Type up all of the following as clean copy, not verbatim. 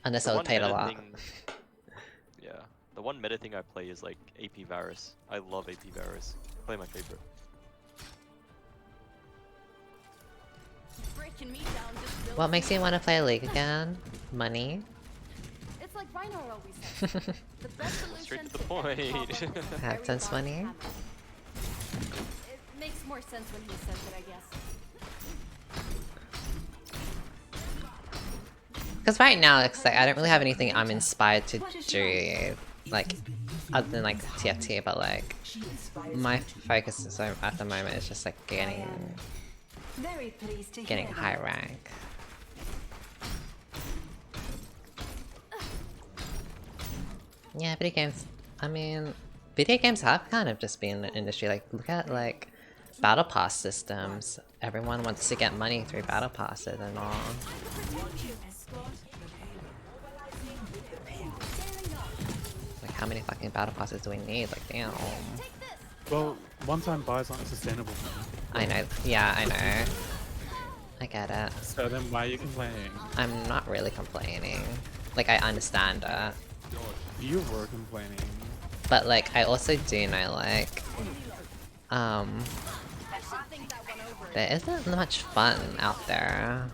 Unless The I was one paid a meta lot. thing, yeah, the one meta thing I play is like AP Varus. I love AP Varus. Play my favorite. What makes you want to play League again? Money? It's like Rhino always says. The best Straight solution to the point. AdSense money? It makes more sense when he says it, I guess. Because right now, it's like I don't really have anything I'm inspired to do, like, other than like TFT, but like, my focus is, at the moment is just like getting high rank. Yeah, video games. I mean, video games have kind of just been an industry. Like, look at like battle pass systems. Everyone wants to get money through battle passes and all. Like, how many fucking battle passes do we need? Like, damn. Well, one-time buys aren't sustainable. I know. Yeah, I know. I get it. So then why are you complaining? I'm not really complaining. Like, I understand it. You were complaining. But like, I also do know like, there isn't much fun out there.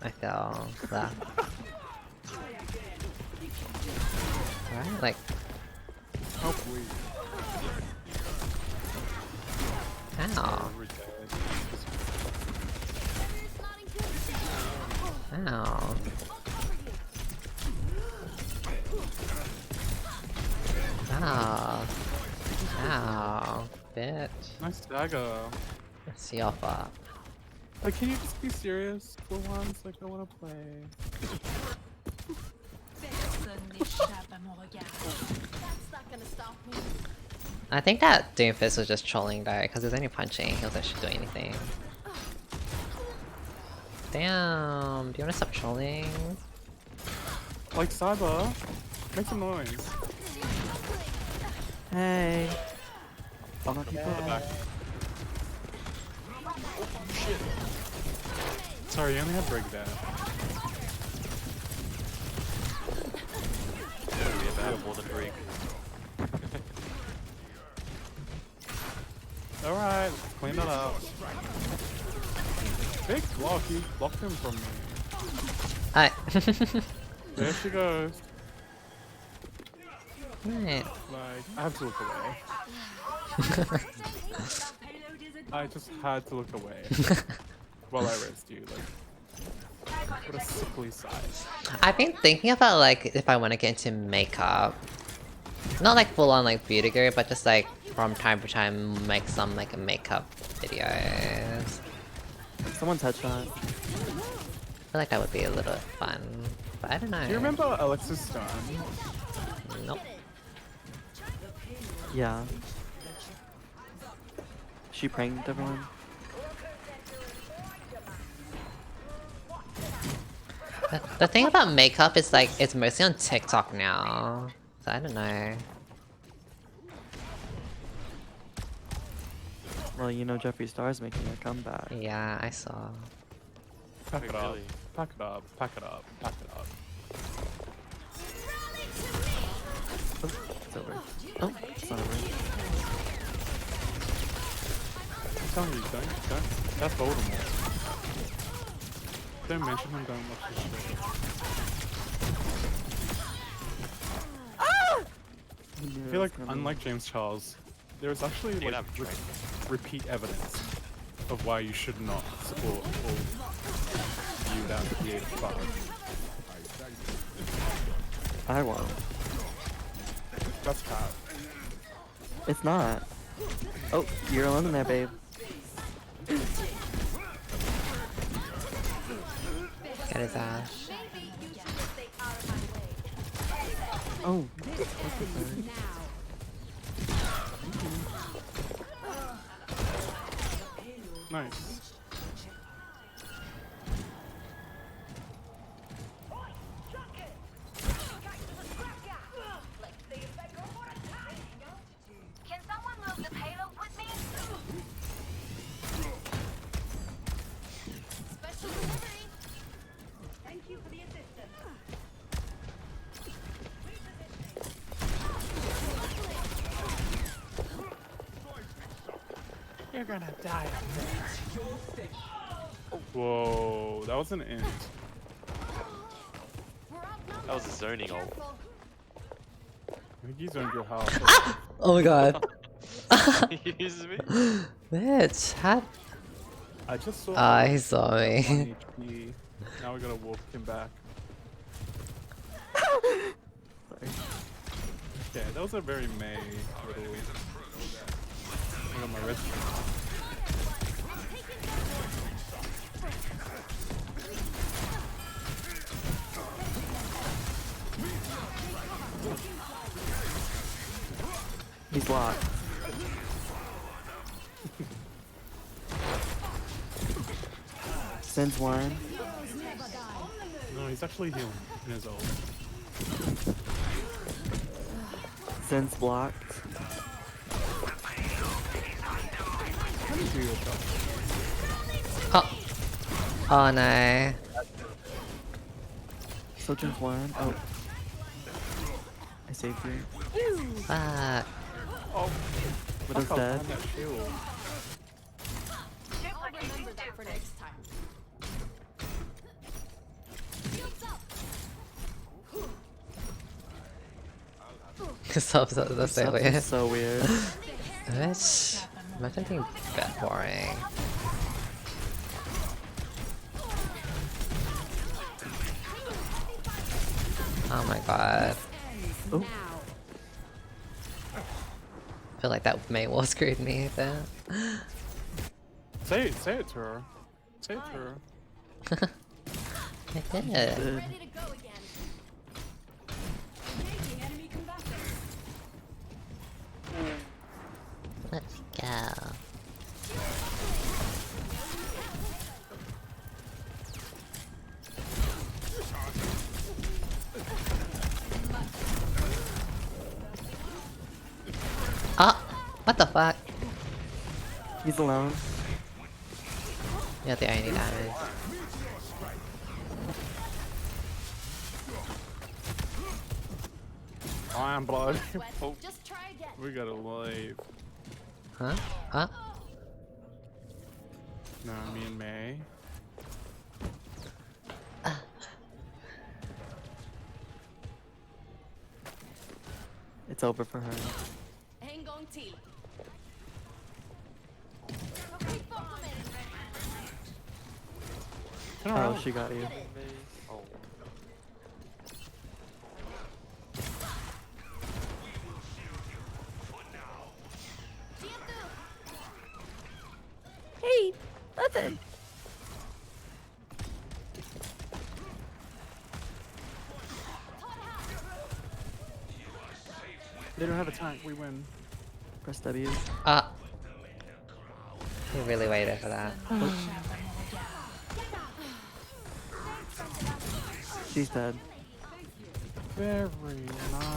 I feel that. Right? Like, How please. ow. Ow. Ow. Ow. Bitch. Nice dagger. See your fault. Like, can you just be serious for once? Like, I wanna play. I think that Doomfist was just trolling though, because he's only punching, he wasn't actually doing anything. Damn, do you wanna stop trolling? Like, Cyber, make some noise. Hey. Oh, not People at the back. Sorry, you only have Brig there. We have more than Brig. Alright, clean that up. Big block, you blocked him from me. Hi. There she goes. Right. Like, I have to look away. I just had to look away while I raised you. Like, what a sickly sight. I've been thinking about like if I want to get into makeup. Not like full on like beauty guru, but just like from time to time make some like makeup videos. Someone's headshot. I feel like that would be a little fun. But I don't know. Do you remember Alexis Stone? Nope. Yeah. She pranked everyone. The thing about makeup is like it's mostly on TikTok now. So I don't know. Well, you know Jeffree Star's making a comeback. Yeah, I saw. Pack Wait, it up. really? Pack it up. Pack it up. Pack it up. Oh, it's over. Oh, it's not over. I'm telling you, don't. That's Voldemort. Don't mention him, don't watch his shit. I feel like, unlike James Charles, there is actually Dude, like I'm trained. repeat evidence of why you should not support or view that creative fun. I won't. That's cat. It's not. Oh, you're alone in there, babe. Get his ass. Oh. Nice. Can someone move the payload with me? Special delivery. Thank you for the assistance. You're gonna die. Whoa, that was an int. We're outnumbered. That was a zoning ult. Careful. I think he's on your house. Oh my god. Excuse me? Bitch, how? I just saw. He saw me. 1 HP. Now we gotta wolf him back. Sorry. Okay, that was a very May little. Look at my wrist. He's locked. Sends one. No, he's actually healing in his ult. Sends blocked. How do you do your job? Oh. Oh no. Sojourn's one. Oh. I saved you. Fuck. Oh, Widow's fuck, I'll dead. find that shield. I'll remember that for next time. Shields up. That's so Subs weird. is so weird. Bitch. Imagine being that boring. Oh my god. Oh. I feel like that may well screwed me there. Say it to her. Say it to her. I did. Good. Ready to go again. Engaging enemy combatants. Let's go. Ah! What the fuck? He's alone. Yeah, the only damage. Iron blood. Oh, Just try again. we gotta leave. Huh? Huh? No, me and May. It's over for her. Hang on till. Turn Oh, around. she got you. Oh. Hey, nothing. They don't have a tank. We win. Press W. Ah! We really waited for that. She's dead. Very nice.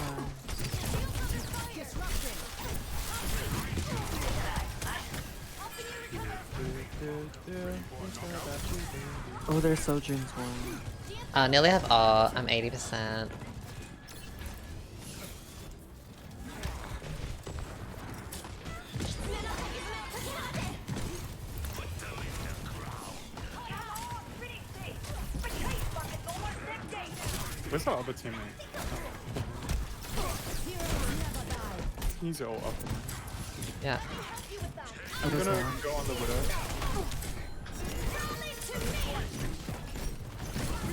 Oh, there's Sojourn's one. Nearly have all. I'm 80%. Where's the other teammate? He's all up. Yeah. Oh, I'm there's gonna one. go on the widow.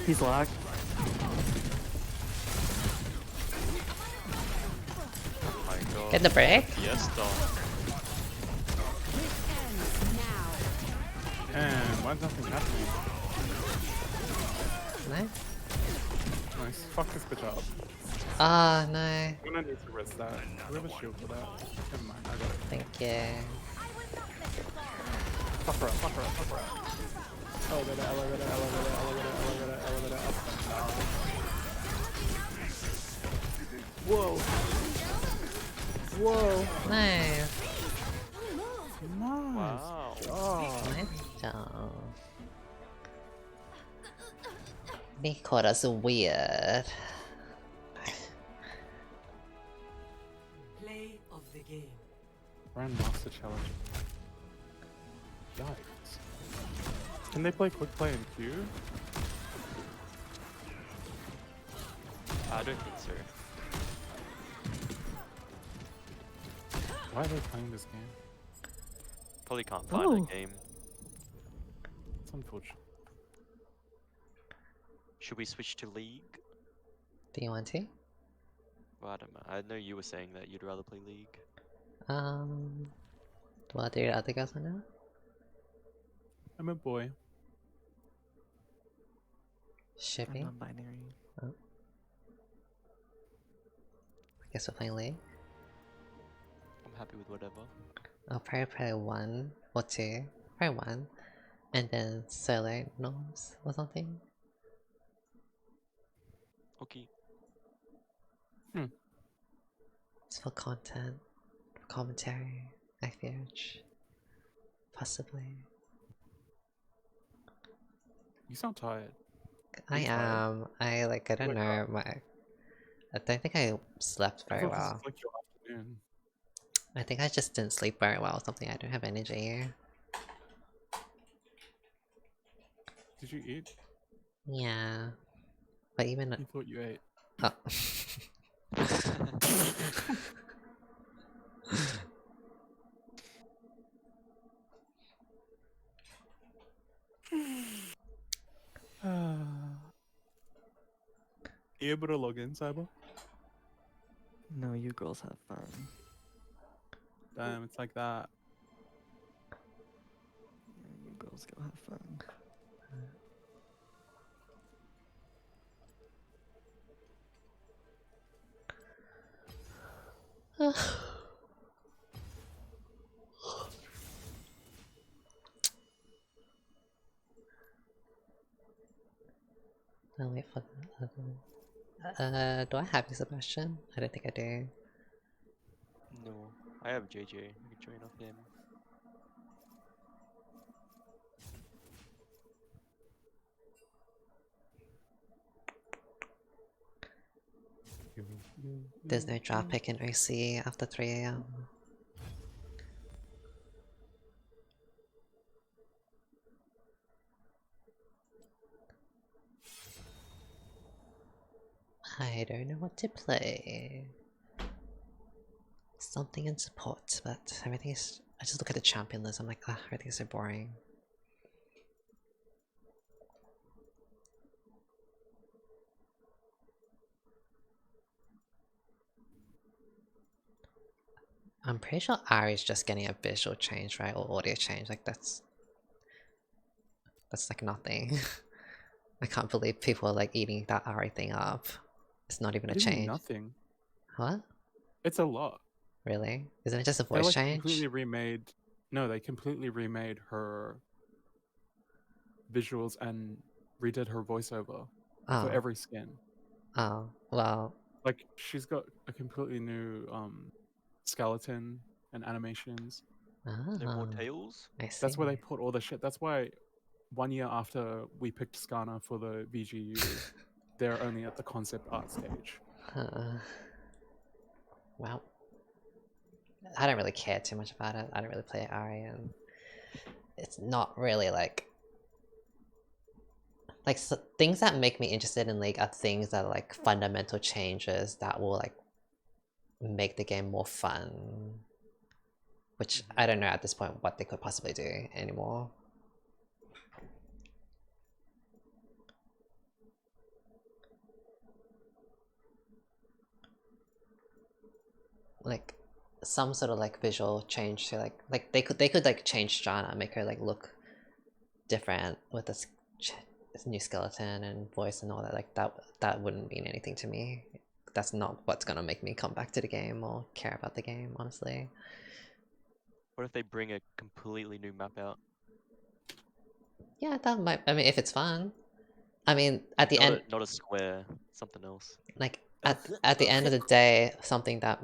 He's locked. Oh my god. Get the break? Yes, dog. And why's nothing happening? Nice. Nice. Fuck this bitch up. Ah, no. I'm gonna need to risk that. We have a shield for that. Never mind, I got it. Thank you. Fuck her up, fuck her up, fuck her up. Elevator, elevator, elevator, elevator, elevator, elevator, up and down. Whoa. Whoa. Nice. Nice. Wow. Oh. Nice job. They called us weird. Play of the game. Grandmaster challenge. Yikes. Can they play quick play in queue? I don't think so. Why are they playing this game? Probably can't find Oh. a game. It's unfortunate. Should we switch to League? Do you want to? Well, I don't know. I know you were saying that you'd rather play League. What do your other guys want to know? I'm a boy. I'm Shipping? non-binary. I guess we're playing League. I'm happy with whatever. I'll probably play 1 or 2. Probably 1. And then solo norms or something. Okay. Just for content, for commentary, I feel. Possibly. You sound tired. I you tired? am. I don't Wake know. I don't think I slept I very thought this well. was like your afternoon. I think I just didn't sleep very well or something. I don't have energy. Did you eat? Yeah. But even. You thought you ate. Oh. You able to log in, Cyber? No, you girls have fun. Damn, it's like that. Yeah, you girls go have fun. I'll wait for the other. Do I have you, Sebastian? I don't think I do. No. I have JJ. You can join off him. There's no drop pick in OC after 3 AM. I don't know what to play. Something in support, but everything is. I just look at the champion list, I'm like, ah, everything is so boring. I'm pretty sure Ari's just getting a visual change, right? Or audio change, like that's like nothing. I can't believe people are like eating that Ari thing up. It's not even a What do you mean change. nothing? What? It's a lot. Really? Isn't it just a They voice like change? completely remade. No, they completely remade her visuals and redid her voiceover for Oh. every skin. Oh. Well. Like she's got a completely new skeleton and animations. No more Ah, tails? I see. That's where they put all the shit. That's why 1 year after we picked Skana for the VGU, they're only at the concept art stage. Well, I don't really care too much about it. I don't really play Ari, and it's not really like things that make me interested in League are things that are like fundamental changes that will like make the game more fun. Which I don't know at this point what they could possibly do anymore. Like some sort of like visual change to like they could like change Jana, make her like look different with this new skeleton and voice and all that. Like that wouldn't mean anything to me. That's not what's gonna make me come back to the game or care about the game, honestly. What if they bring a completely new map out? Yeah, that might. I mean, if it's fun. I mean, at the end, Not a square, something else. like at the end of the day, something that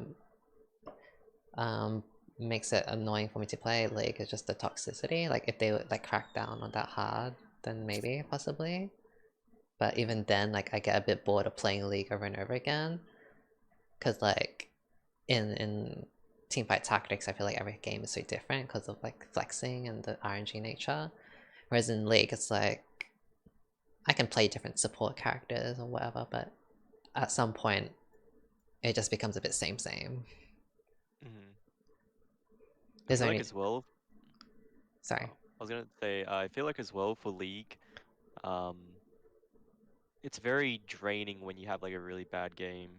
makes it annoying for me to play League is just the toxicity. Like if they would like crack down on that hard, then maybe possibly. But even then, like I get a bit bored of playing League over and over again, cause like in teamfight tactics, I feel like every game is so different because of like flexing and the RNG nature. Whereas in League, it's like I can play different support characters or whatever, but at some point, it just becomes a bit same. I There's feel like only as well. sorry. I was gonna say I feel like as well for League, um, it's very draining when you have like a really bad game.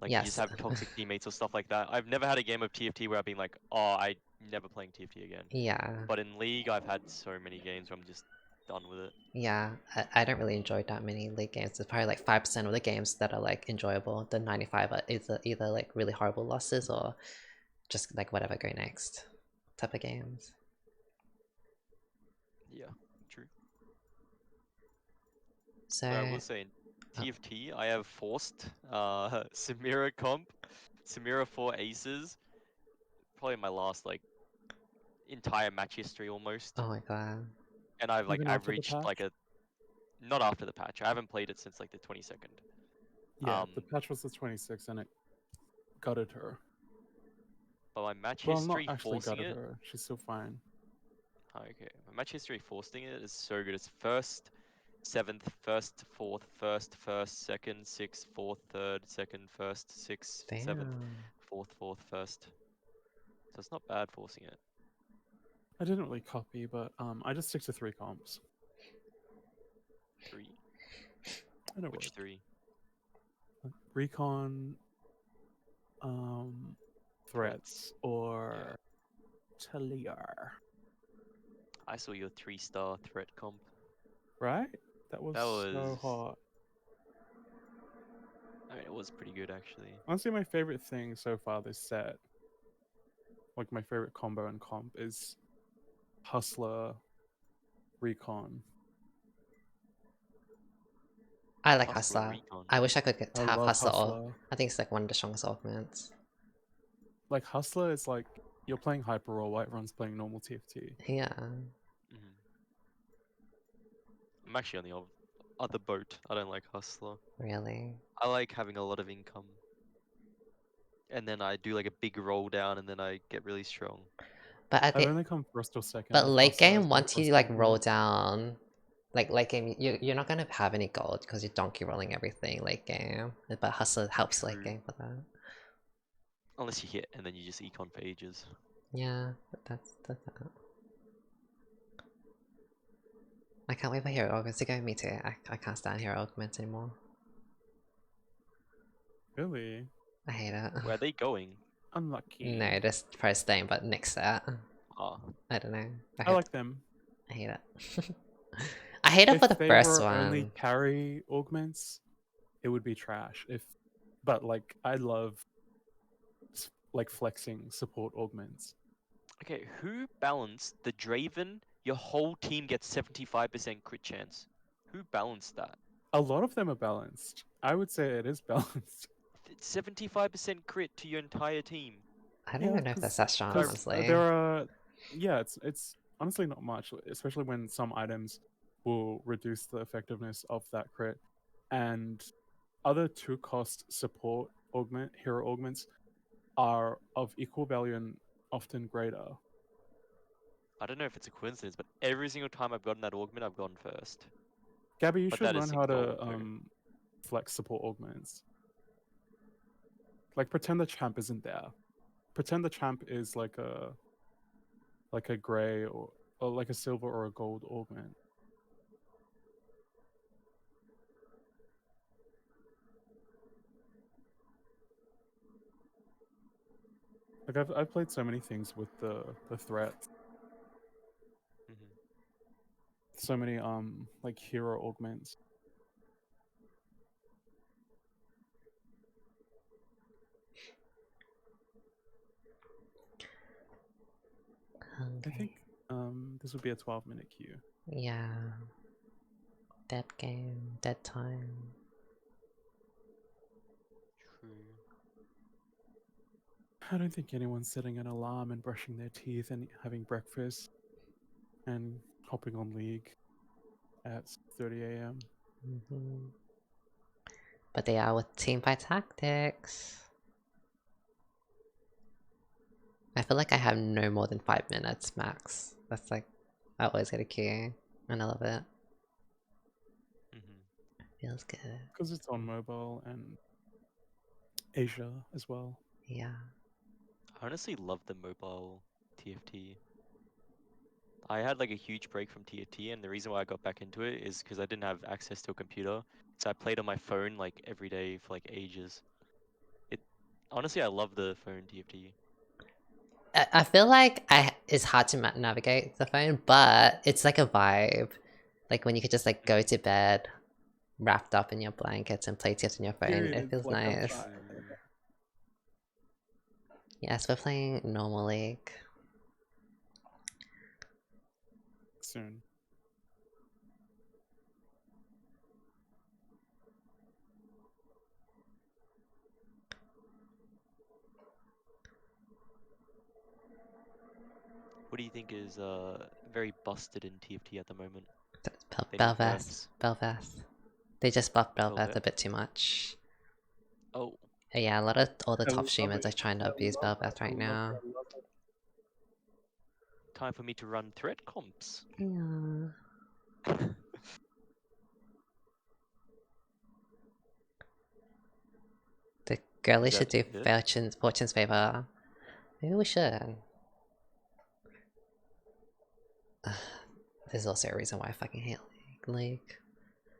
Like you just Yes. have toxic teammates or stuff like that. I've never had a game of TFT where I've been like, oh, I never playing TFT again. Yeah. But in League, I've had so many games where I'm just done with it. Yeah, I don't really enjoy that many League games. It's probably like 5% of the games that are like enjoyable. The 95 are either like really horrible losses or just like whatever go next type of games. Yeah, true. So But I will say in oh. TFT, I have forced Samira comp, Samira 4 aces. Probably my last like entire match history almost. Oh my god. And I've like Even after the averaged patch? like a not after the patch. I haven't played it since like the 22nd. Yeah, the patch was the 26th and it gutted her. But my match Well, not history actually forcing gutted it. her. She's still fine. Okay, my match history forcing it is so good. It's first, seventh, first, fourth, second, sixth, fourth, third, second, first, sixth, seventh, Damn. fourth, first. So it's not bad forcing it. I didn't really copy, but I just stick to 3 comps. 3. And it Which worked. 3? Recon, threats, or Taliar. I saw your 3-star threat comp. Right? That was so hot. I mean, it was pretty good actually. Honestly, my favorite thing so far this set, like my favorite combo and comp, is Hustler, Recon. I like Hustler Hustler. Recon. I wish I could I have love Hustler. Hustler. I think it's like one of the strongest augments. Like Hustler is like you're playing Hyper Roll while everyone's playing normal TFT. Yeah. I'm actually on the other boat. I don't like Hustler. Really. I like having a lot of income. And then I do like a big roll down and then I get really strong. But I I've think only come first or second. but with late Hustler as game, my once first you like augment. roll down, like late game, you're not gonna have any gold because you're donkey rolling everything late game. But Hustler helps late True. game for that. Unless you hit and then you just econ for ages. Yeah, that's that. I can't wait for hero augments to go. Me too. I can't stand hero augments anymore. Really? I hate it. Where are they going? Unlucky. No, just first staying, but next set. Ah, I don't know. I like them. I hate it. I hate it If for the they first were one. only carry augments, it would be trash. But like I love like flexing support augments. okay, who balanced the Draven? Your whole team gets 75% crit chance. Who balanced that? A lot of them are balanced. I would say it is balanced. It's 75% crit to your entire team. I don't even know if that's that strong, 'cause, honestly. there are, yeah, it's honestly not much, especially when some items will reduce the effectiveness of that crit, and other 2-cost support hero augments are of equal value and often greater. I don't know if it's a coincidence, but every single time I've gotten that augment, I've gone first. Gabby, you But should that is learn how to 6 gold, flex support augments. Like pretend the champ isn't there. Pretend the champ is like a gray or like a silver or a gold augment. Like I've played so many things with the threat. So many like hero augments. I think this would be a 12-minute queue. Yeah. Dead game, dead time. True. I don't think anyone's setting an alarm and brushing their teeth and having breakfast and hopping on League at 6:30 a.m. But they are with team by tactics. I feel like I have no more than 5 minutes max. That's like, I always get a queue, and I love it. Feels good. Because it's on mobile and Asia as well. Yeah. I honestly love the mobile TFT. I had like a huge break from TFT, and the reason why I got back into it is because I didn't have access to a computer, so I played on my phone like every day for like ages. It honestly, I love the phone TFT. I feel like it's hard to navigate the phone, but it's like a vibe. Like when you could just like go to bed, wrapped up in your blankets and play TFT on your phone. Period, It it's feels like a nice. vibe. Yes, we're playing normal league. Soon. What do you think is very busted in TFT at the moment? Any Belveth. nerfs? Belveth. They just buffed Belveth a Belveth? bit too much. Oh, Yeah, a lot of all the I top love streamers are it. trying to I abuse love it. Belveth I right love now. it. I love it. time for me to run threat comps. Yeah. The girlie Is should that do it? Fortune's favor. Maybe we should. There's also a reason why I fucking hate League.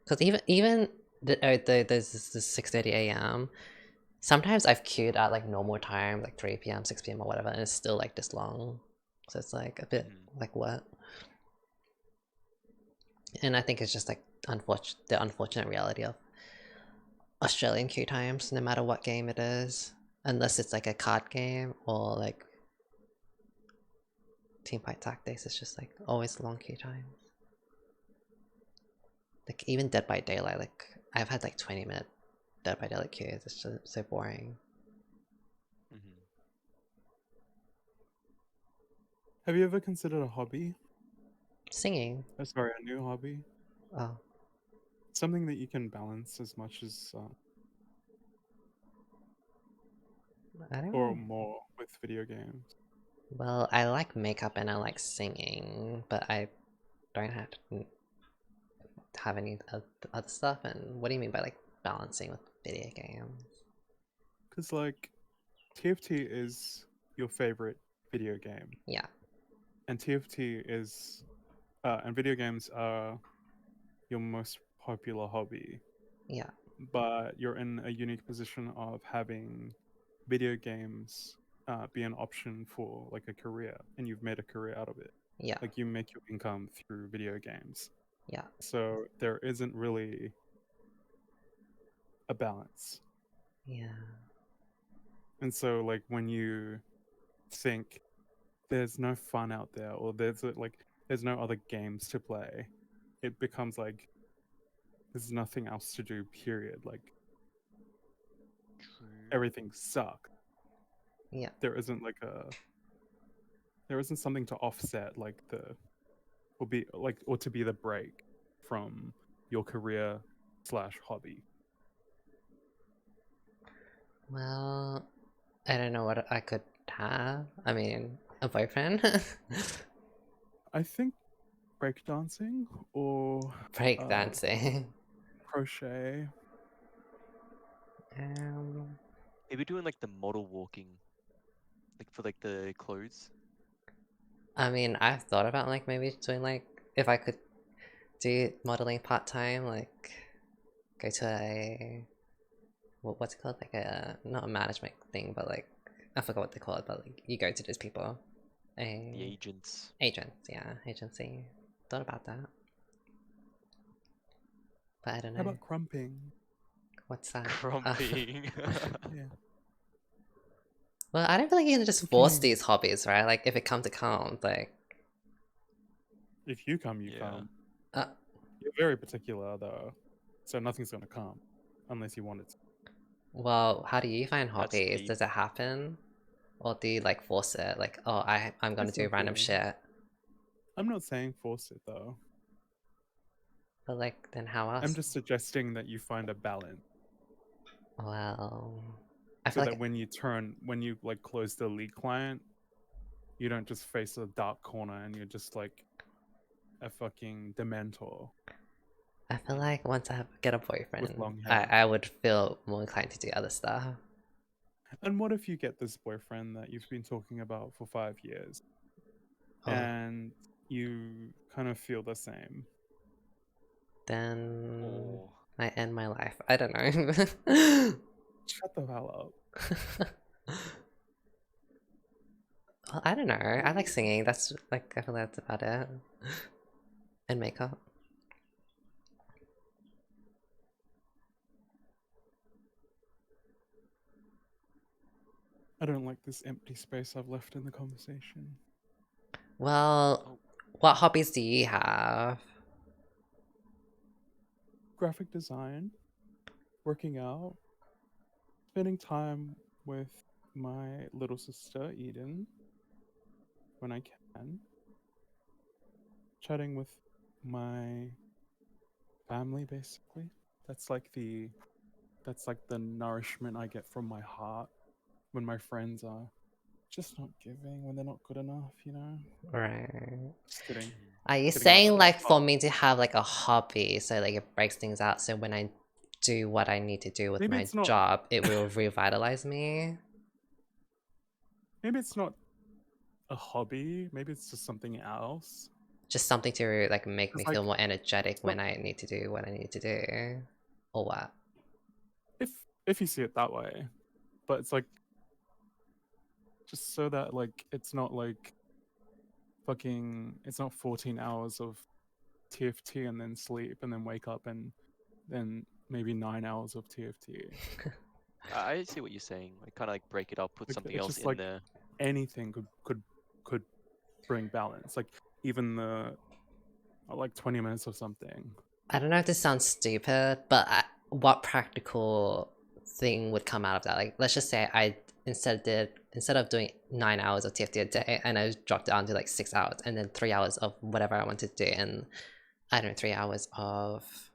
Because there's this 6:30 a.m. Sometimes I've queued at like normal time, like 3 p.m., 6 p.m. or whatever, and it's still like this long. So it's like a bit like what? And I think it's just like the unfortunate reality of Australian queue times, no matter what game it is. Unless it's like a card game or like Teamfight Tactics, it's just like always long queue times. Like even Dead by Daylight, like I've had like 20-minute Dead by Daylight queues. It's just so boring. Have you ever considered a hobby? Singing. Oh, sorry, a new hobby? Oh, Something that you can balance as much as, I don't or know. more with video games. Well, I like makeup and I like singing, but I don't have any other stuff. And what do you mean by like balancing with video games? Because, like, TFT is your favorite video game, Yeah, and TFT is, and video games are your most popular hobby, yeah, but you're in a unique position of having video games be an option for like a career, and you've made a career out of it. yeah, Like you make your income through video games. yeah, So there isn't really a balance. yeah. And so like when you think there's no fun out there, or there's no other games to play, it becomes like there's nothing else to do, period. Like everything sucks. Yeah. There isn't like there isn't something to offset like or to be the break from your career slash hobby. Well, I don't know what I could have. I mean, a boyfriend? I think breakdancing or Breakdancing. crochet. Um, Maybe doing like the model walking, like for like the clothes. I mean, I've thought about like maybe doing like if I could do modeling part-time, like go to a what's it called? Like a not a management thing, but like I forgot what they call it, but like you go to those people. The A agents. agents, yeah, agency. Thought about that. But I don't How know. about crumping? What's that? Crumping. Yeah. Well, I don't feel like you can just If force you- these hobbies, right? Like if it comes, it comes. Like If you come, you Yeah. come. uh, You're very particular though, so nothing's gonna come unless you want it to. well, how do you find That's hobbies? deep. Does it happen? Or do you like force it? Like, oh, I'm gonna It's do random okay. shit. I'm not saying force it though. But like, then how else? I'm just suggesting that you find a balance Well, I so feel that like when you like close the league client, You don't just face a dark corner and you're just like a fucking dementor. I feel like once I get a With boyfriend, long hair. I would feel more inclined to do other stuff. And what if you get this boyfriend that you've been talking about for 5 years Oh, and you kind of feel the same? then Oh. I end my life. I don't know. Shut the hell up. Well, I don't know. I like singing. That's like I feel like that's about it. And makeup. I don't like this empty space I've left in the conversation. Well, Oh. what hobbies do you have? Graphic design, working out, spending time with my little sister Eden when I can, chatting with my family basically. That's like the nourishment I get from my heart when my friends are just not giving, when they're not good enough, you know? Right. Just kidding. Are you Kidding, saying like for oh, me to have like a hobby so like it breaks things out so when I do what I need to do with maybe my it's not job it will revitalize me? maybe it's not a hobby, maybe it's just something else. Just something to like make me It's feel like more energetic it's not, when I need to do what I need to do. Or what? if you see it that way. But it's like just so that like it's not like fucking it's not 14 hours of TFT and then sleep and then wake up and then maybe 9 hours of TFT. I see what you're saying. Like kind of like break it up, put Like something it's else just in like there. anything could bring balance. Like even the like 20 minutes of something. I don't know if this sounds stupid, but what practical thing would come out of that? Like, let's just say I instead of doing 9 hours of TFT a day, and I dropped down to like 6 hours, and then 3 hours of whatever I wanted to do, and I don't know, 3 hours of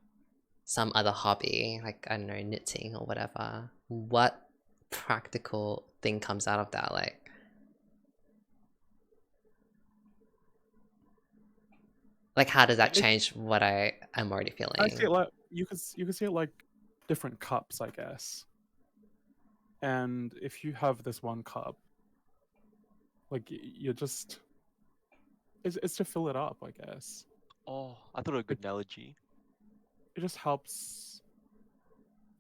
some other hobby, like I don't know, knitting or whatever. What practical thing comes out of that? Like how does that It, change what I am already I see feeling? it like you could see it like different cups, I guess. And if you have this one cup, like you're just it's to fill it up, I guess. Oh, I thought of a good analogy. It just helps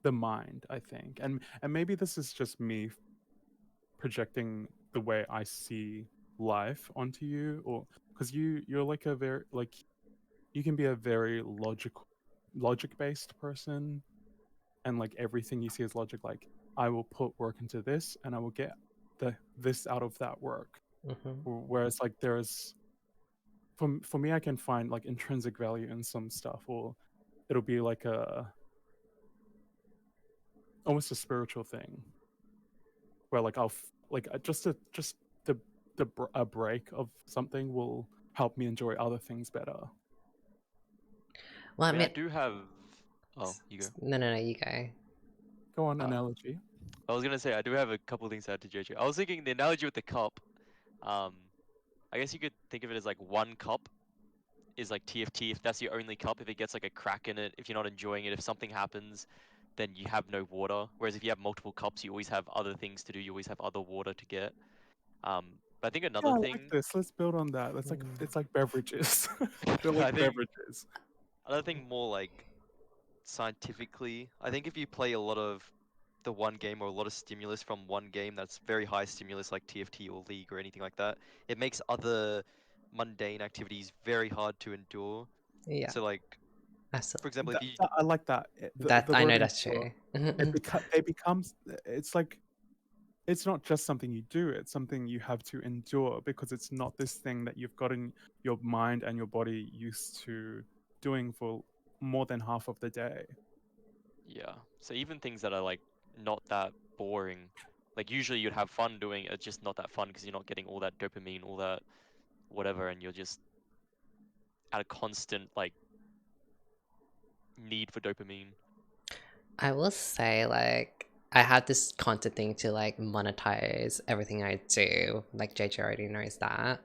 the mind, I think. And maybe this is just me projecting the way I see life onto you, or because you're like a very like you can be a very logic based person, and like everything you see is logic. Like I will put work into this and I will get this out of that work. Hmm. Whereas like there's for me I can find like intrinsic value in some stuff, or it'll be like a almost a spiritual thing where like like just a break of something will help me enjoy other things better. Well, I I mean, I mean, do have. Oh, you go. no, you go. Go on, Uh, analogy. I was gonna say I do have a couple things to add to JJ. I was thinking the analogy with the cup. Um, I guess you could think of it as like one cup is like TFT. If that's your only cup, if it gets like a crack in it, if you're not enjoying it, if something happens, then you have no water. Whereas if you have multiple cups, you always have other things to do. You always have other water to get. But I think Yeah, another I like thing, this. Let's build on that. It's like beverages. They're I like think beverages. another thing more like scientifically, I think if you play a lot of the one game or a lot of stimulus from one game that's very high stimulus like TFT or League or anything like that, it makes other mundane activities very hard to endure. Yeah, So like for absolutely. example, if you I like that. That The I word know that's endure. true. They becomes. It's like it's not just something you do. It's something you have to endure because it's not this thing that you've gotten your mind and your body used to doing for more than half of the day. yeah. So even things that are like not that boring, like usually you'd have fun doing it's just not that fun because you're not getting all that dopamine, all that whatever, and you're just at a constant like need for dopamine. I will say, like, I had this constant thing to like monetize everything I do. Like JJ already knows that.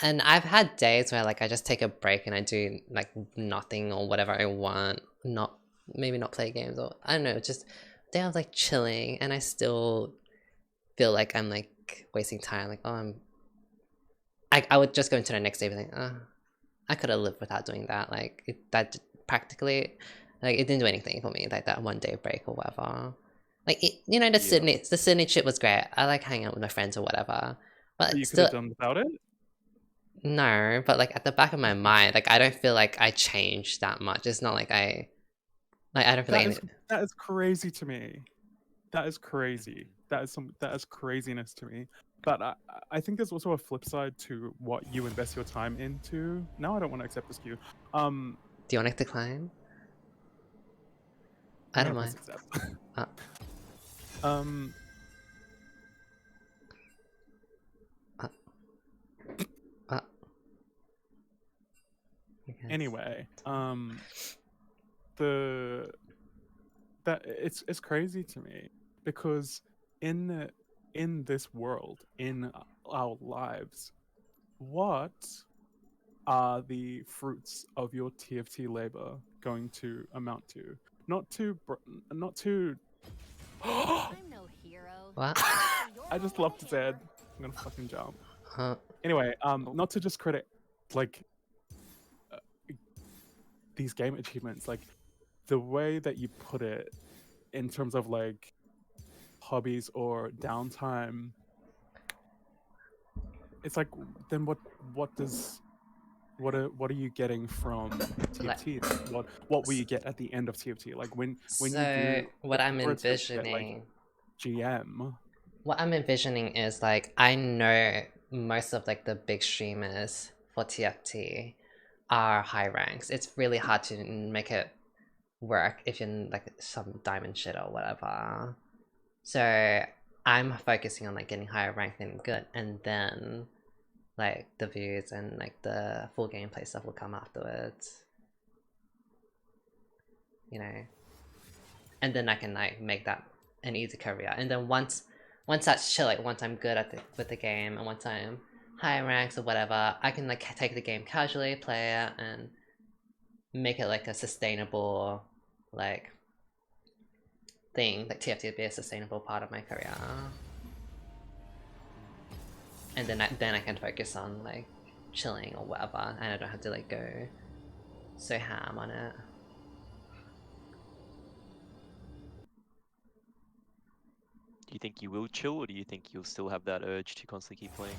And I've had days where like I just take a break and I do like nothing or whatever I want. Not maybe not play games or I don't know, just day of like chilling and I still feel like I'm like wasting time. Like, oh I would just go into the next day and be like, oh, I could have lived without doing that. Like that practically like it didn't do anything for me, like that one day break or whatever. Like you know, the Sydney trip was great. I like hanging out with my friends or whatever. But You could still have done without it. no, but like at the back of my mind, like I don't feel like I changed that much. It's not like I don't feel like That is crazy to me. That is crazy. That is craziness to me. But I think there's also a flip side to what you invest your time into. No, I don't want to accept this cue. Do you want to decline? I I'm don't gonna mind. press accept. Uh, um. uh, okay. Anyway, it's crazy to me because in this world, in our lives, what are the fruits of your TFT labor going to amount to? Not to I'm no hero. What? I just love to say it. I'm gonna fucking jump. Huh? Anyway, not to just credit like uh, these game achievements, like the way that you put it in terms of like hobbies or downtime. It's like then what are you getting from TFT? What will you get at the end of TFT? Like when you do What I'm if we're to get, like, envisioning, GM. what I'm envisioning is like I know most of like the big streamers for TFT are high ranks. It's really hard to make it work if you're in like some diamond shit or whatever. So I'm focusing on like getting higher rank than good, and then like the views and like the full gameplay stuff will come afterwards. You know, and then I can like make that an easy career. And then once that's chill, like once I'm good at with the game and once I'm higher ranks or whatever, I can like take the game casually, play it, and make it like a sustainable like thing, like TFT to be a sustainable part of my career. And then I can focus on like chilling or whatever, and I don't have to like go so ham on it. Do you think you will chill, or do you think you'll still have that urge to constantly keep playing?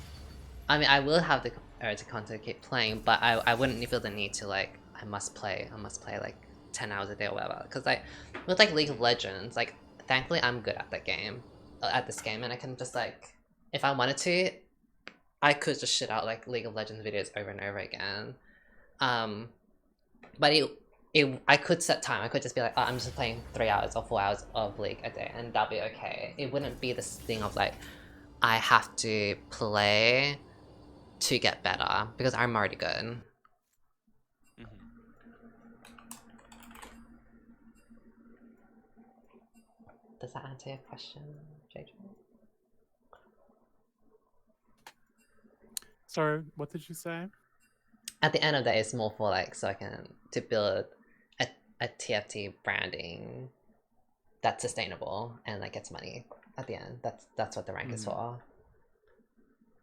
I mean, I will have the urge to constantly keep playing, but I wouldn't feel the need to like I must play like 10 hours a day or whatever. Because like with like League of Legends, like thankfully I'm good at that game, at this game, and I can just like if I wanted to, I could just shit out like League of Legends videos over and over again. But I could set time. I could just be like, oh, I'm just playing 3 hours or 4 hours of League a day, and that'll be okay. It wouldn't be this thing of like I have to play to get better because I'm already good. Mm-hmm. Does that answer your question, JJ? Sorry, what did you say? At the end of the day, it's more for like so I can to build a TFT branding that's sustainable and like gets money at the end. That's what the rank is for.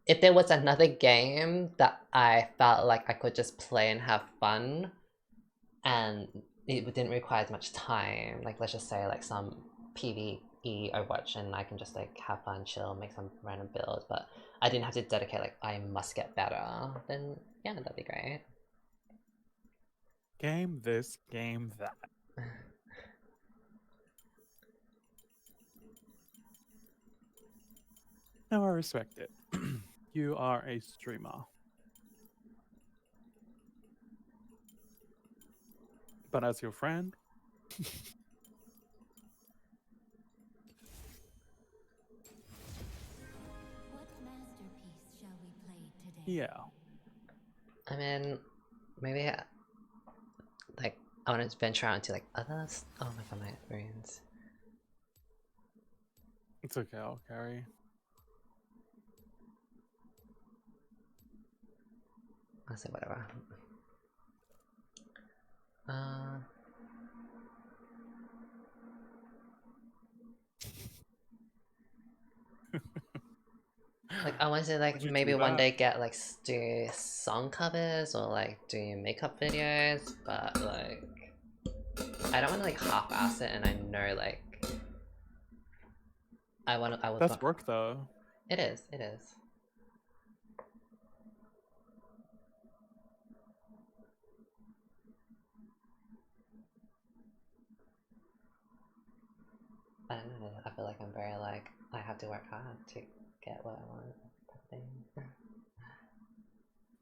If there was another game that I felt like I could just play and have fun, and it didn't require as much time, like let's just say like some PvE Overwatch, and I can just like have fun, chill, make some random builds, but I didn't have to dedicate like I must get better, then yeah, that'd be great. Game this, game that. No, I respect it. You are a streamer. But as your friend, What masterpiece shall we play today? yeah. I mean, maybe like I want to venture out into like others. Oh my god, my experience. It's okay, I'll carry. I'll say whatever. Uh, like I want to like Would you maybe do one that? day get like do song covers or like do makeup videos, but like I don't want to like half-ass it, and I know like I would That's want. work though. It is. It is. I don't know. I feel like I'm very like I have to work hard to get what I want. Type of thing.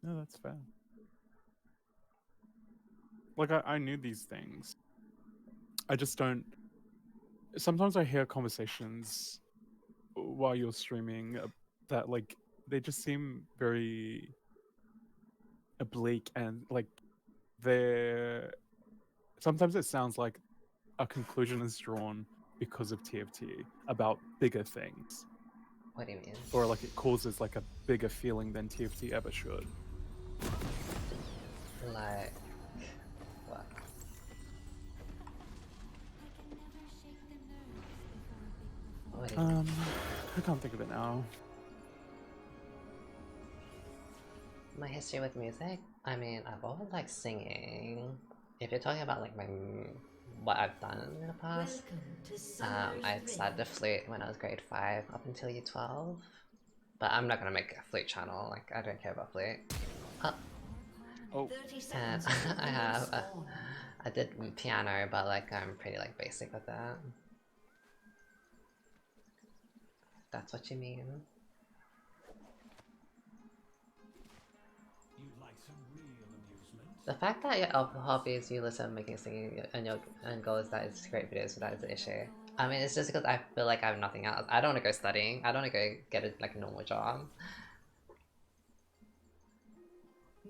No, that's fair. Like I knew these things. I just don't. Sometimes I hear conversations while you're streaming that like they just seem very oblique and like they're. Sometimes it sounds like a conclusion is drawn because of TFT about bigger things, What do you mean? or like it causes like a bigger feeling than TFT ever should. Like what? What do you mean? I can't think of it now. My history with music? I mean, I've always liked singing. If you're talking about like what I've done in the past, I started to flute when I was grade 5 up until year 12. But I'm not gonna make a flute channel. Like I don't care about flute. Oh, And I did piano, but like I'm pretty like basic with that. That's what you mean. The fact that your hobby is you listen making singing and your end goal is that it's great videos, so that is the issue. I mean, it's just because I feel like I have nothing else. I don't want to go studying. I don't want to go get a like a normal job.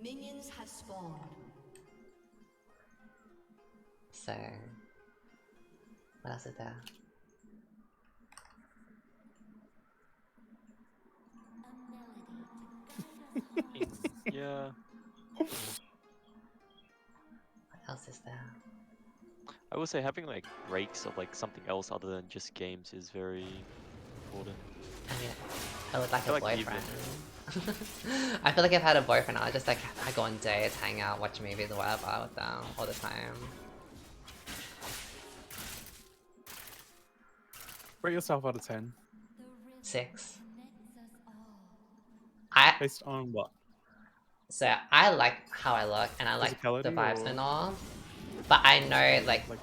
Minions have spawned. So, what else is there? Yeah. What else is there? I would say having like breaks of like something else other than just games is very important. I mean, I would like a feel like boyfriend. I feel like if I had a boyfriend, I just like I go on dates, hang out, watch movies or whatever with them all the time. rate yourself out of 10 6. based on what? So I like how I look and I like the Physicality vibes or- and all, but I know like Like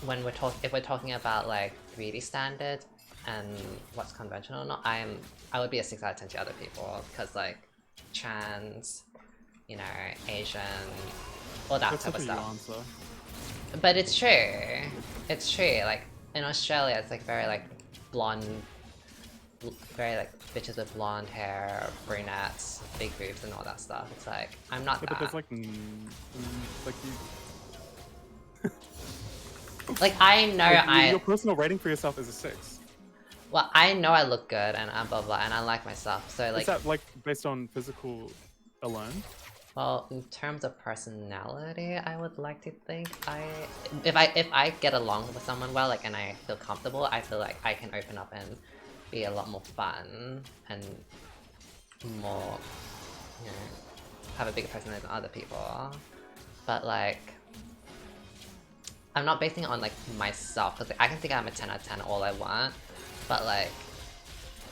when if we're talking about like 3D standards and what's conventional or not, I would be a 6 out of 10 to other people because like trans, you know, Asian, all that that's type such of a you stuff. answer. But it's true. It's true. Like in Australia, it's like very like blonde, very like bitches with blonde hair, brunettes, big boobs, and all that stuff. It's like I'm not Yeah, that. but there's like like you. Like I know Like, your personal rating for yourself is a 6. well, I know I look good and blah blah, and I like myself. So like, Is that like based on physical alone? well, in terms of personality, I would like to think if I get along with someone well, like, and I feel comfortable, I feel like I can open up and be a lot more fun and more, you know, have a bigger personality than other people. But like, I'm not basing it on like myself because like, I can think I'm a 10 out of 10 all I want, but like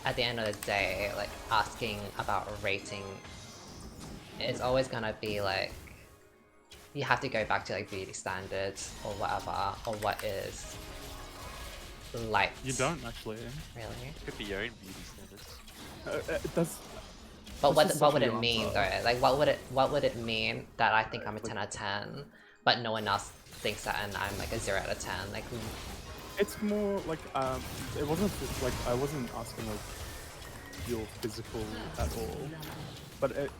at the end of the day, like asking about rating, it's always gonna be like you have to go back to like beauty standards or whatever, or what is liked. You don't actually. Really? Could be your own beauty standards. That's. But This is what such would a it nuance, mean though. though? Like what would it mean that I think I'm a 10 out of 10, but no one else thinks that and I'm like a 0 out of 10? Like It's more like it wasn't like I wasn't asking like your physical at all, but it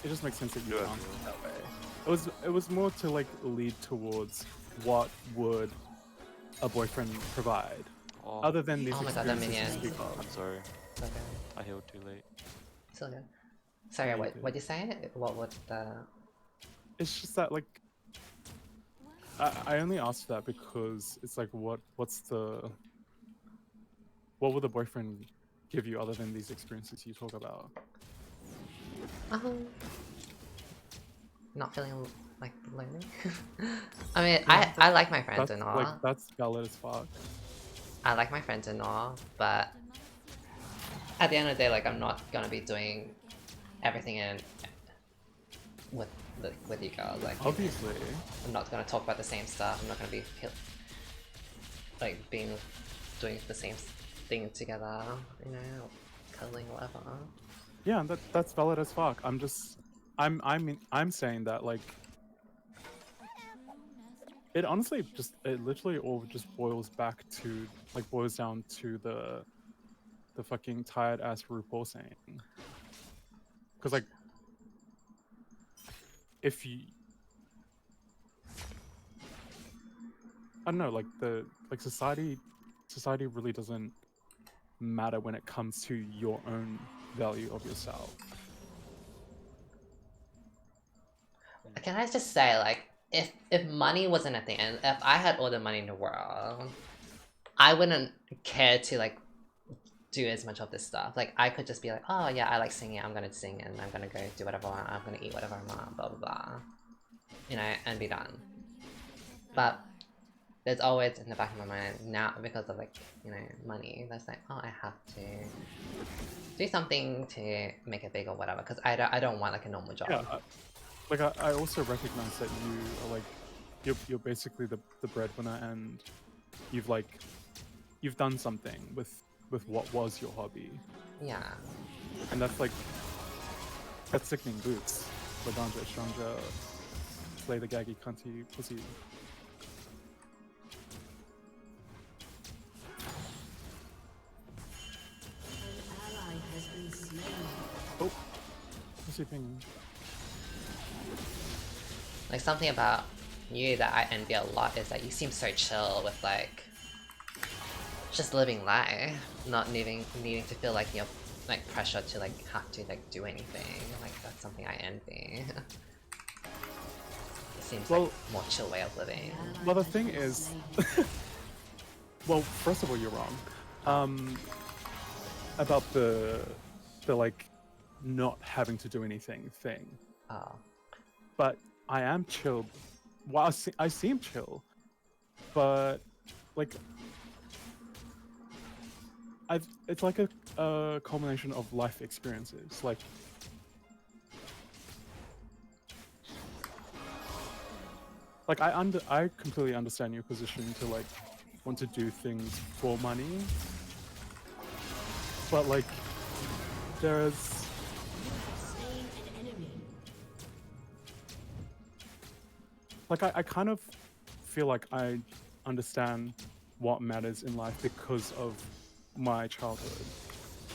just makes sense that you Yeah. answered it that way. It was more to like lead towards what would a boyfriend provide. Oh, other than these Oh my god, that experiences to minion. speak of. I'm sorry. It's okay. I healed too late. It's okay. Sorry, No, you what did. what'd you say? What would the... It's just that like I only asked that because it's like what will the boyfriend give you other than these experiences you talk about? Um, not feeling like lonely. I mean, Yeah, I like my friends that's and like all. that's valid as fuck. I like my friends and all, but at the end of the day, like I'm not gonna be doing everything in with with you girls. Like, you know, Obviously. I'm not gonna talk about the same stuff. I'm not gonna be like doing the same thing together. You know, cuddling, whatever. Yeah, and that's valid as fuck. I'm saying that like it honestly it literally all just boils down to the fucking tired ass RuPaul saying. Because like if you I don't know, like society really doesn't matter when it comes to your own value of yourself. Can I just say, like, if money wasn't at the end, if I had all the money in the world, I wouldn't care to like do as much of this stuff. Like, I could just be like, oh yeah, I like singing, I'm gonna sing and I'm gonna go do whatever I want, I'm gonna eat whatever I want, blah blah blah. You know, and be done. But there's always in the back of my mind now, because of like, you know, money, that's like, oh, I have to do something to make it big or whatever, because I don't want like a normal job. Yeah, like I also recognize that you are like you're basically the breadwinner, and you've done something with what was your hobby, Yeah. and that's sickening boots. Laganja, Stranja, slay the gaggy cunty pussy. Ally has been slain. Oh, pussy thing. Like, something about you that I envy a lot is that you seem so chill with like just living life, not needing to feel like you're like pressure to like have to like do anything. Like, that's something I envy. It seems like more chill way of living. Well, the thing is, well, first of all, you're wrong. About the like not having to do anything thing. Oh. But I am chill. Well, I seem chill, but like it's like a culmination of life experiences. Like I completely understand your position to like want to do things for money, but like there's Slain an enemy. like I kind of feel like I understand what matters in life because of my childhood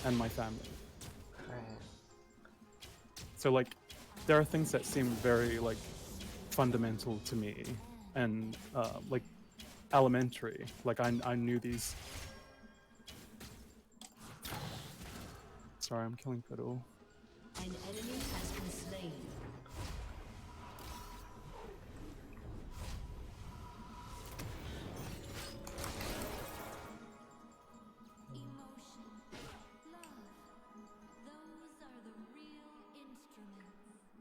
and my family. Right. So like there are things that seem very like fundamental to me and like elementary. Like I knew these. Sorry, I'm killing Fiddle. An enemy has been slain. Emotion, love, those are the real instruments.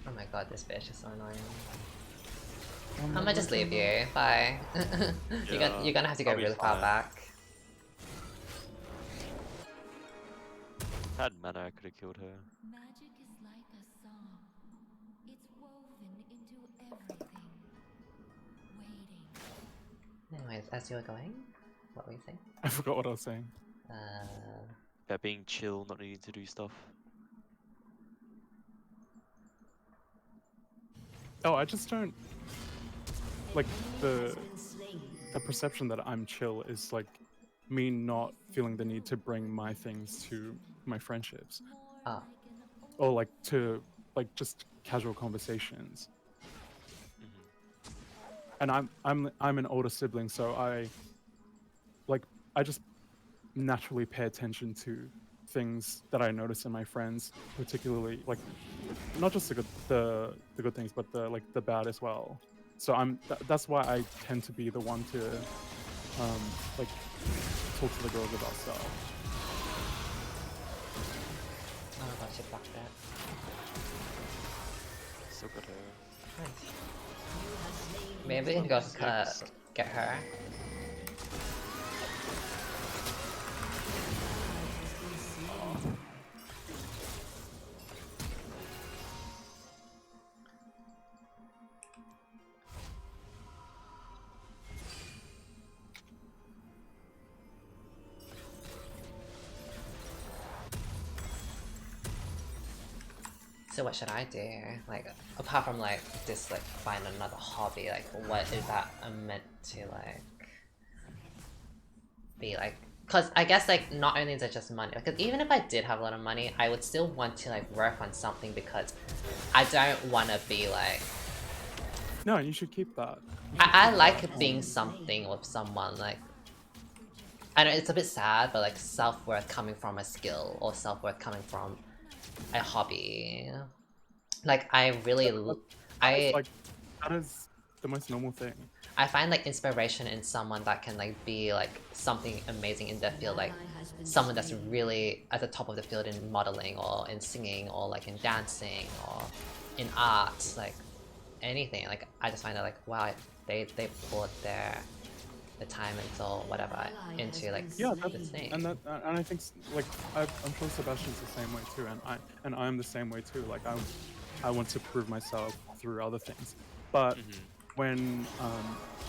Oh my god, this bitch is so annoying. Oh I'm my gonna just God, leave you. Bye. Yeah, you're gonna have to go I'll be really far fine. back. Had mana, I could have killed her. Magic is like a song. It's woven into everything. Waiting. Anyways, as you were going, what were you saying? I forgot what I was saying. About being chill, not needing to do stuff. Oh, I just don't like Has been slain. the perception that I'm chill is like me not feeling the need to bring my things to my friendships Oh. or like to like just casual conversations. and I'm an older sibling, so I just naturally pay attention to things that I notice in my friends, particularly like not just the good things, but the bad as well. So that's why I tend to be the one to like talk to the girls about stuff. Oh my gosh, you blocked that. Still got her. Nice. Maybe we can go get her. So what should I do? Like, apart from like just like find another hobby, like what is that I'm meant to like be like? Cause I guess like not only is it just money, because even if I did have a lot of money, I would still want to like work on something because I don't want to be like. No, you should keep that. I like being something with someone like. I know it's a bit sad, but like self-worth coming from a skill or self-worth coming from a hobby. Like I really, Like that is the most normal thing. I find like inspiration in someone that can like be like something amazing in their field, like someone that's really at the top of the field in modeling or in singing or like in dancing or in art, like anything. Like I just find that like wow, they put the time and soul, whatever, into like Yeah, this thing. and I think like I'm sure Sebastian's the same way too, and I'm the same way too. Like I want to prove myself through other things, but when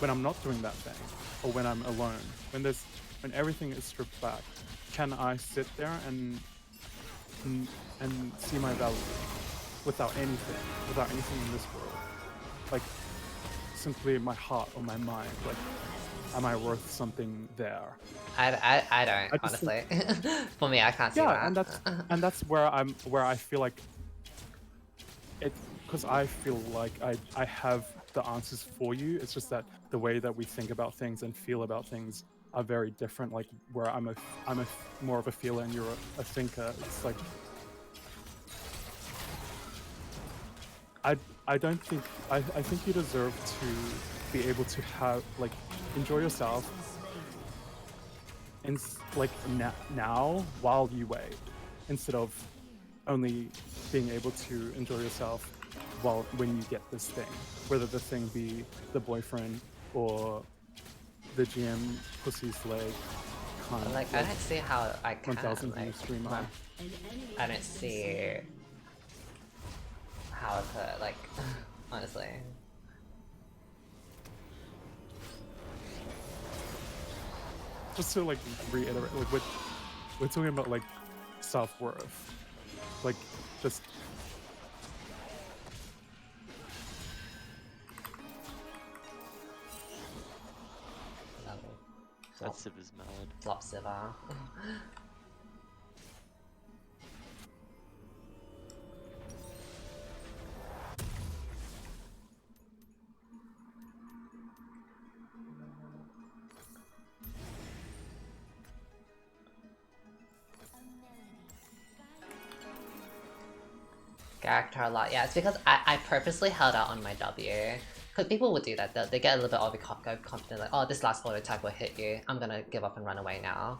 I'm not doing that thing, or when I'm alone, when everything is stripped back, can I sit there and see my value without anything in this world, like simply my heart or my mind, like. Am I worth something there? I don't honestly. For me, I can't see that. and that's where I feel like it, because I feel like I have the answers for you. It's just that the way that we think about things and feel about things are very different. Like where I'm more of a feeler and you're a thinker. It's like I don't think I think you deserve to be able to have like enjoy yourself and like now while you wait, instead of only being able to enjoy yourself when you get this thing, whether the thing be the boyfriend or the GM pussy's leg. Like I don't see how I can 1000 like, views streamer. I don't see how to like honestly. Just to like reiterate, like we're talking about like self-worth, like just That Civ is mad. Flop Siva. Character a lot. Yeah, it's because I purposely held out on my W. Because people would do that. They get a little bit overconfident, like, oh, this last photo type will hit you. I'm gonna give up and run away now.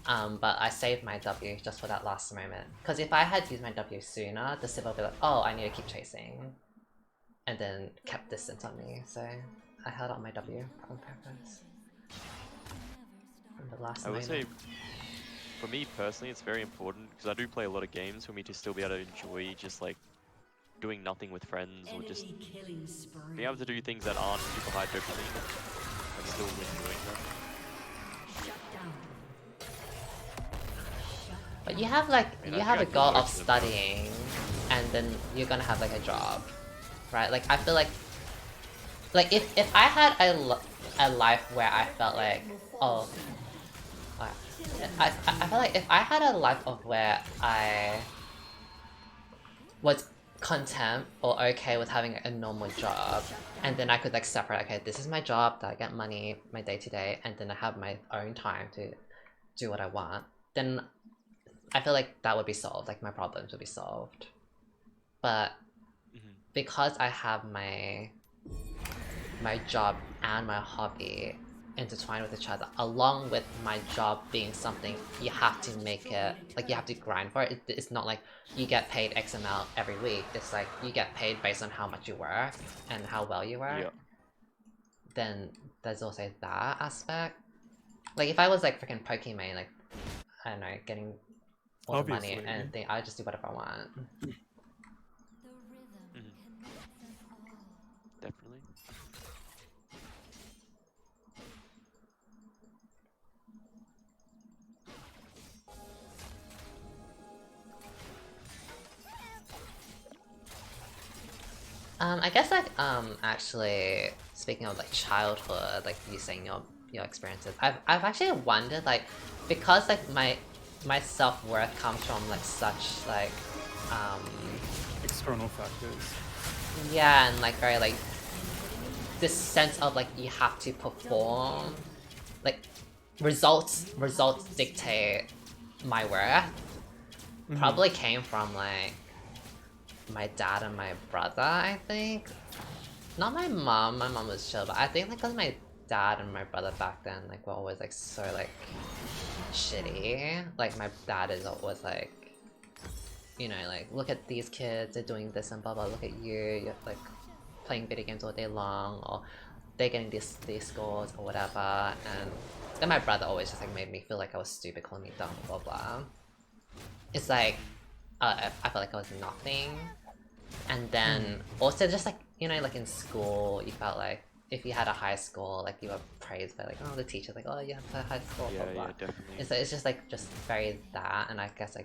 But I saved my W just for that last moment. Because if I had used my W sooner, the Civ would be like, oh, I need to keep chasing. And then kept distance on me. So I held out my W on purpose. In the last I would moment. say, for me personally, it's very important because I do play a lot of games for me to still be able to enjoy just like doing nothing with friends or just Enemy killing spree. being able to do things that aren't super high dopamine and still enjoying them. Shut down. But you have like, I mean, you I have a think I goal can of work them. studying, and then you're gonna have like a job, right? Like I feel like if I had a life where I felt like, oh, I feel like if I had a life of where I was content or okay with having a normal job, and then I could like separate, okay, this is my job that I get money, my day to day, and then I have my own time to do what I want, then I feel like that would be solved, like my problems would be solved. But because I have my job and my hobby intertwined with each other, along with my job being something you have to make it, like you have to grind for it. It's not like you get paid X amount every week. It's like you get paid based on how much you work and how well you work. Yeah. Then there's also that aspect. Like if I was like freaking Pokemon, like I don't know, getting all the money Obviously. and I just do whatever I want. Definitely. I guess like actually speaking of like childhood, like you saying your experiences, I've actually wondered like because like my self-worth comes from like such like External factors. yeah, and like very like this sense of like you have to perform, like results dictate my worth. Probably came from like my dad and my brother, I think. Not my mom was chill, but I think like cause my dad and my brother back then like were always like so like shitty. Like my dad is always like, you know, like look at these kids, they're doing this and blah blah, look at you're like playing video games all day long, or they're getting these scores or whatever. And then my brother always just like made me feel like I was stupid, calling me dumb, blah blah. It's like I felt like I was nothing. And then also just like, you know, like in school you felt like if you had a high score, like you were praised by like, oh, the teacher's like, oh, you have a high score, Yeah, blah blah. yeah, definitely. And so it's just like just very that, and I guess I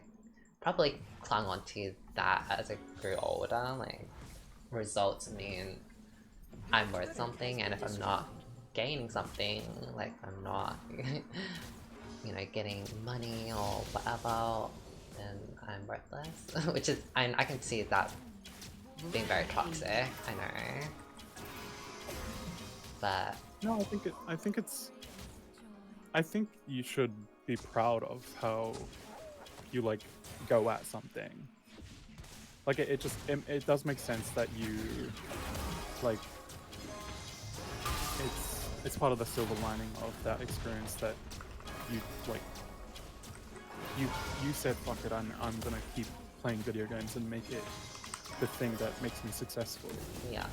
probably clung on to that as I grew older. Like results mean I'm worth something, and if I'm not gaining something, like I'm not you know, getting money or whatever, then I'm worthless. Which is, I can see that being very toxic, I know. But No, I think you should be proud of how you like go at something. Like it does make sense that you like it's part of the silver lining of that experience that you like you said fuck it, I'm gonna keep playing video games and make it the thing that makes me successful. yeah.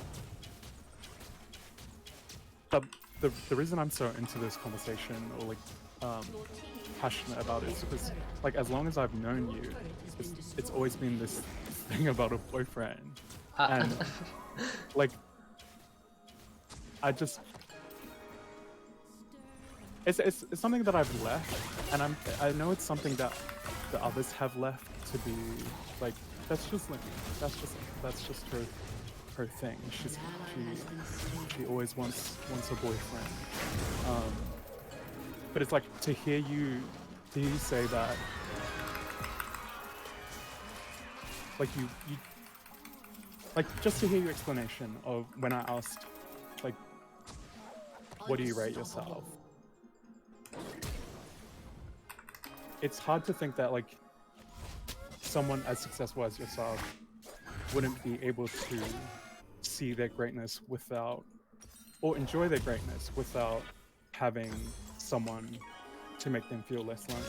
But the reason I'm so into this conversation or like passionate about it is because like as long as I've known you, it's always been this thing about a boyfriend, and like I just it's something that I've left, and I know it's something that the others have left to be like that's just her thing. She always wants a boyfriend. But it's like to hear you say that, like you like just to hear your explanation of when I asked like what do you rate yourself? It's hard to think that like someone as successful as yourself wouldn't be able to see their greatness without, or enjoy their greatness without having someone to make them feel less lonely.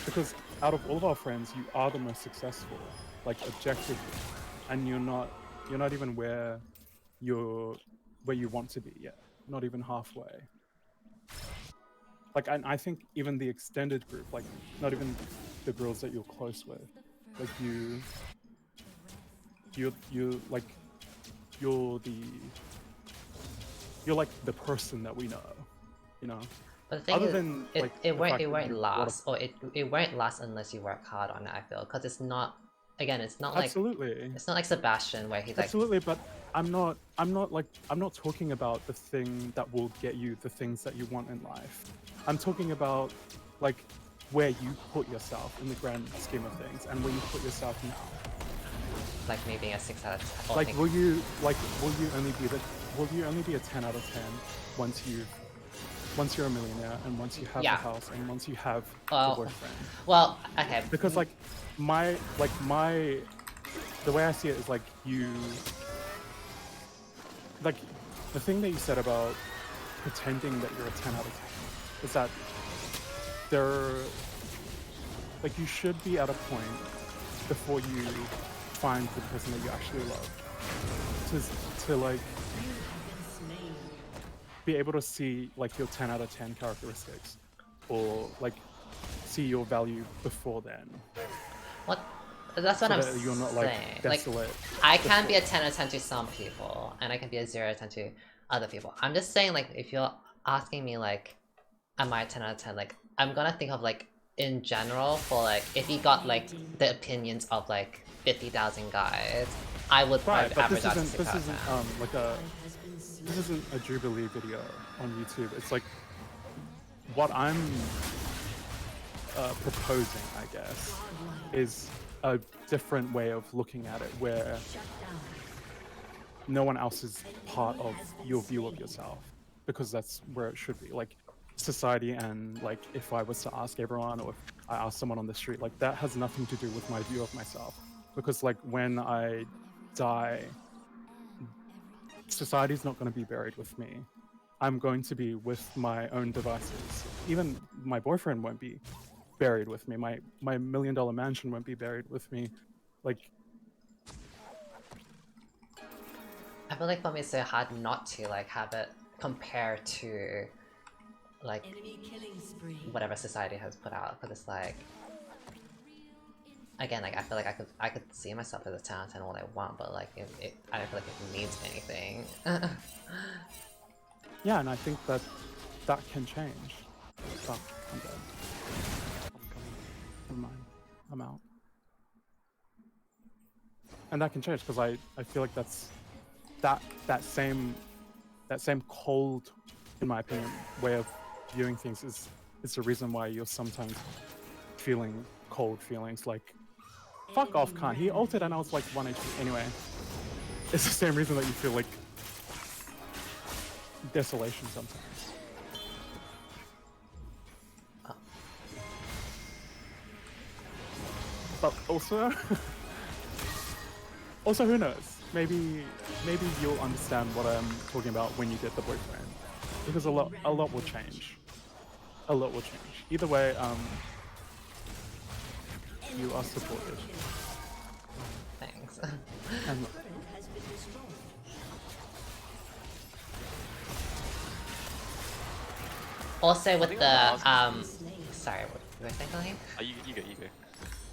Because out of all of our friends, you are the most successful, like objectively, and you're not even where you want to be yet, not even halfway. Like, and I think even the extended group, like not even the girls that you're close with, like you're like you're like the person that we know, you know. But the thing Other is, than like it the fact won't that you last, or it won't last unless you work hard on it, I feel, because it's not, again, it's not like, absolutely, it's not like Sebastian where he's like, absolutely, but I'm not talking about the thing that will get you the things that you want in life. I'm talking about like where you put yourself in the grand scheme of things and where you put yourself now. Like me being a 6 out of 10. Like, will you only be a 10 out of 10 once you're a millionaire and once you have Yeah. a house and once you have Well, a boyfriend? Well, okay. Because the way I see it is like the thing that you said about pretending that you're a 10 out of 10 is that you should be at a point before you find the person that you actually love to like be able to see like your 10 out of 10 characteristics or like see your value before then. What? That's what So I'm that you're not like saying. desolate. I can be a 10 out of 10 to some people, and I can be a 0 out of 10 to other people. I'm just saying, like, if you're asking me, like, am I a 10 out of 10? Like, I'm gonna think of, like, in general, for, like, if you got, like, the opinions of, like, 50,000 guys, I would Right, probably but average this out to isn't 6 out of 10. this isn't a Jubilee video on YouTube. It's like what I'm proposing, I guess, is a different way of looking at it where no one else is part of your view of yourself, because that's where it should be. Like society, and like if I was to ask everyone or if I ask someone on the street, like that has nothing to do with my view of myself, because like when I die, society's not going to be buried with me. I'm going to be with my own devices. Even my boyfriend won't be buried with me. My $1 million mansion won't be buried with me. Like, I feel like for me it's so hard not to, like, have it compare to, like, Enemy killing spree. whatever society has put out, because it's like, again, like, I feel like I could see myself as a 10 out of 10 all I want, but like I don't feel like it means anything. yeah, and I think that can change. Oh, I'm dead. Never mind. I'm out. And that can change because I feel like that's that same cold, in my opinion, way of viewing things is the reason why you're sometimes feeling cold feelings like fuck off, Khan. He ulted and I was like 1 HP. Anyway, it's the same reason that you feel like desolation sometimes. But also, who knows? Maybe you'll understand what I'm talking about when you get the boyfriend, because a lot will change. A lot will change. Either way, you are supported. Thanks. And Also with think I the sorry, what you were saying something? Oh, you go.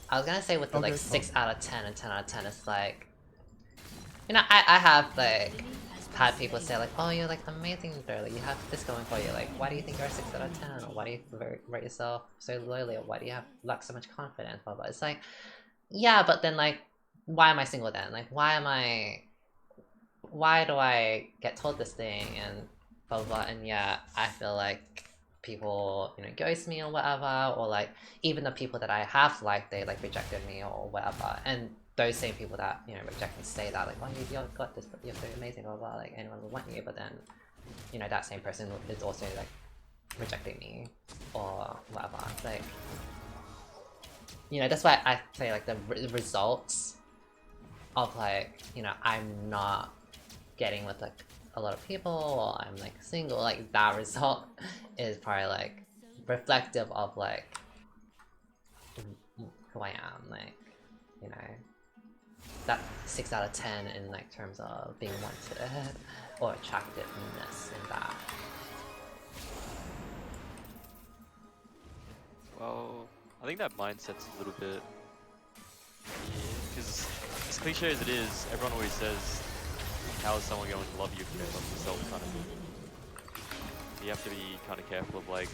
I was gonna say with the Okay, like cool. 6 out of 10 and 10 out of 10, it's like, you know, I have like had people say like, oh, you're like amazing girl, like, you have this going for you, like why do you think you're a 6 out of 10, or why do you rate yourself so lowly, or why do you have like so much confidence, blah blah. It's like, yeah, but then like, why am I single then? Like why do I get told this thing and blah blah, and yeah, I feel like people, you know, ghost me or whatever, or like even the people that I have liked, they like rejected me or whatever, and those same people that, you know, reject me say that like, oh, you've got this, you're so amazing, blah blah, like anyone will want you, but then, you know, that same person is also like rejecting me or whatever. It's like, you know, that's why I say like the results of like, you know, I'm not getting with like a lot of people, or I'm like single, like that result is probably like reflective of like who I am, like, you know, that 6 out of 10 in like terms of being wanted or attractiveness in that. Well, I think that mindset's a little bit, because as cliche as it is, everyone always says, how is someone going to love you if you don't love yourself, kind of thing. You have to be kind of careful of like,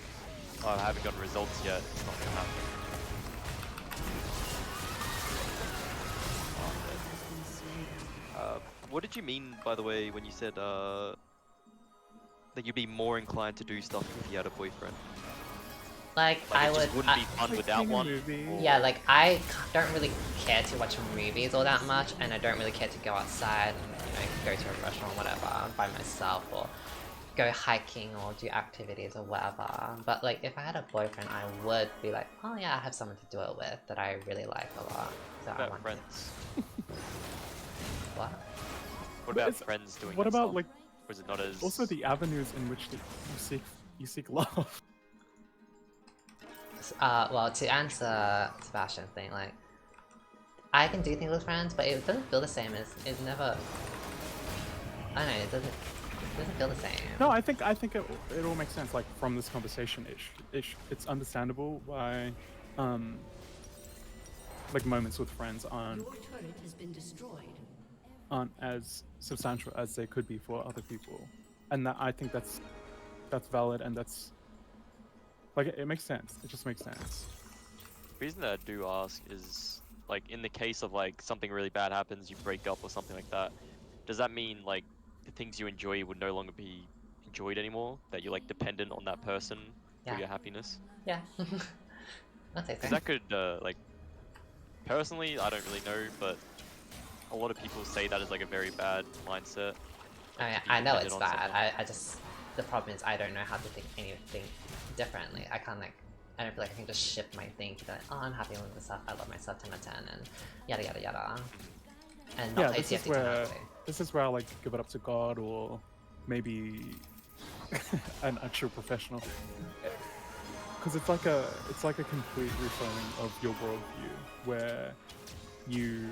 oh, I haven't gotten results yet, it's not going to happen. What did you mean, by the way, when you said that you'd be more inclined to do stuff if you had a boyfriend? Like, Like I it would. just wouldn't be fun Like without seeing a one. movie. or- Yeah, like don't really care to watch movies all that much, and I don't really care to go outside and go to a restaurant or whatever by myself, or go hiking or do activities or whatever. But like if I had a boyfriend, I would be like, oh yeah, I have someone to do it with that I really like a lot. So I What about want friends? what? What about it's- friends doing What that about stuff? like Or is it not as also the avenues in which you seek love? Well, to answer Sebastian's thing, like I can do things with friends, but it doesn't feel the same as it never. I don't know. It doesn't feel the same. No, I think it all makes sense. Like from this conversation, it's understandable why, like moments with friends Your turret has been destroyed. aren't as substantial as they could be for other people, and that I think that's valid, and that's like it makes sense. It just makes sense. The reason that I do ask is like in the case of like something really bad happens, you break up or something like that. Does that mean like the things you enjoy would no longer be enjoyed anymore? That you're like dependent on that person for Yeah. your happiness? Yeah. I'll take Because that. that could like personally, I don't really know, but a lot of people say that is like a very bad mindset. I mean, be I know dependent it's on bad. someone. I just the problem is I don't know how to think anything differently. I can't like I don't feel like I can just shift my thinking that oh I'm happy with myself, I love myself 10 out of 10 and yada yada yada. And not Yeah, play this is TFT 10 out where of 10. I like give it up to God or maybe an actual professional, because it's like a complete reframing of your worldview where you